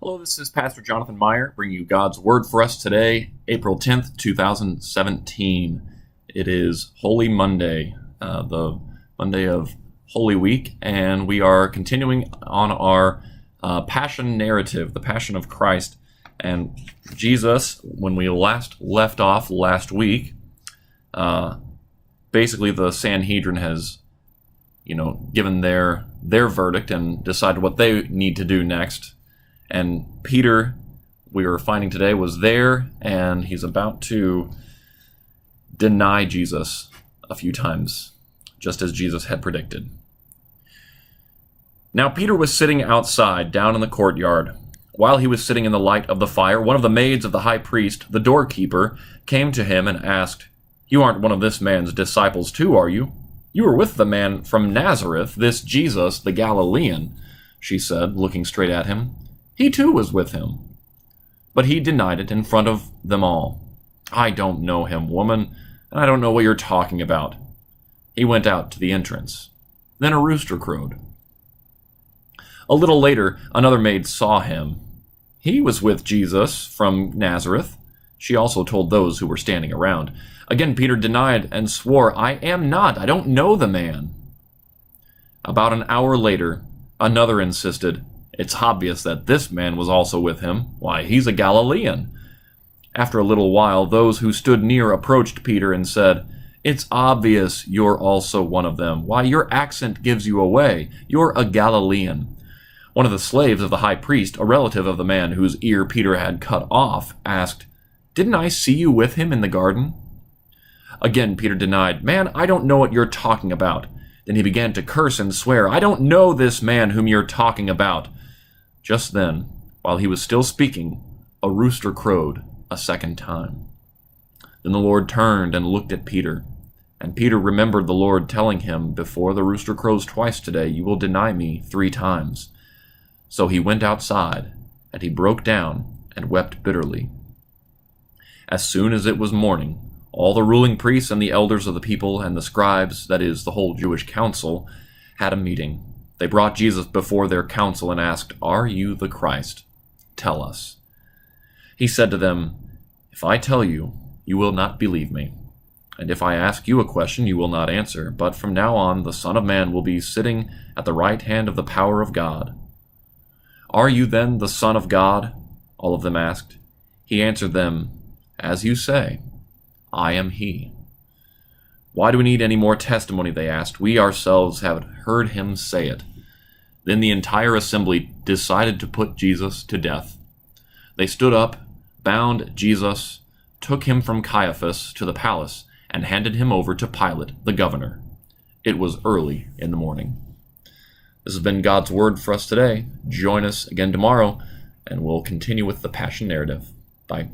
Hello, this is Pastor Jonathan Meyer bringing you God's Word for us today, April 10th, 2017. It is Holy Monday, the Monday of Holy Week, and we are continuing on our Passion narrative, the Passion of Christ. And Jesus, when we last left off last week, basically the Sanhedrin has, given their verdict and decided what they need to do next. And Peter, we were finding today, was there, and he's about to deny Jesus a few times, just as Jesus had predicted. Now Peter was sitting outside, down in the courtyard. While he was sitting in the light of the fire, one of the maids of the high priest, the doorkeeper, came to him and asked, "You aren't one of this man's disciples too, are you? You were with the man from Nazareth, this Jesus, the Galilean," she said, looking straight at him. "He too was with him." But he denied it in front of them all. "I don't know him, woman, and I don't know what you're talking about." He went out to the entrance. Then a rooster crowed. A little later, another maid saw him. "He was with Jesus from Nazareth," she also told those who were standing around. Again, Peter denied and swore, "I am not. I don't know the man." About an hour later, another insisted, "It's obvious that this man was also with him. Why, he's a Galilean." After a little while, those who stood near approached Peter and said, "It's obvious you're also one of them. Why, your accent gives you away. You're a Galilean." One of the slaves of the high priest, a relative of the man whose ear Peter had cut off, asked, "Didn't I see you with him in the garden?" Again, Peter denied, "Man, I don't know what you're talking about." Then he began to curse and swear, "I don't know this man whom you're talking about." Just then, while he was still speaking, a rooster crowed a second time. Then the Lord turned and looked at Peter. And Peter remembered the Lord telling him, "Before the rooster crows twice today, you will deny me 3 times. So he went outside, and he broke down and wept bitterly. As soon as it was morning, all the ruling priests and the elders of the people and the scribes, that is, the whole Jewish council, had a meeting. They brought Jesus before their council and asked, "Are you the Christ? Tell us." He said to them, "If I tell you, you will not believe me. And if I ask you a question, you will not answer. But from now on, the Son of Man will be sitting at the right hand of the power of God." "Are you then the Son of God?" all of them asked. He answered them, "As you say, I am he." "Why do we need any more testimony?" they asked. "We ourselves have heard him say it." Then the entire assembly decided to put Jesus to death. They stood up, bound Jesus, took him from Caiaphas to the palace, and handed him over to Pilate, the governor. It was early in the morning. This has been God's Word for us today. Join us again tomorrow, and we'll continue with the Passion narrative. Bye.